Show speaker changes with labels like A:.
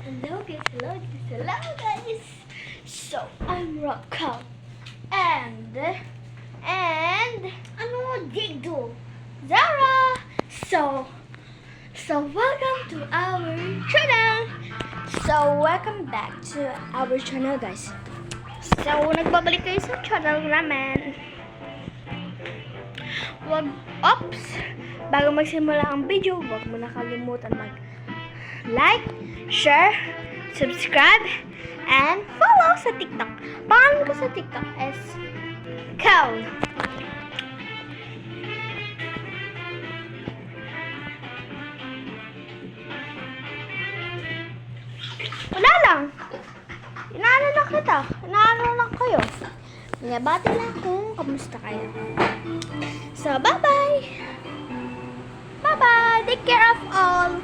A: Hello guys. So, I'm Rocco. And ano dito? Zara. So welcome to our channel. So, welcome back to our channel, guys. So, nagbabalik kayo sa channel namin. Bago magsimula ang video, huwag mo na kalimutan mag-like, share, subscribe, and follow sa TikTok. Pangalan ko sa TikTok is Cow. Wala lang. Inaano na kita. Inaano na kayo. Binabati na kung kamusta kayo. So, bye-bye. Bye-bye. Take care of all.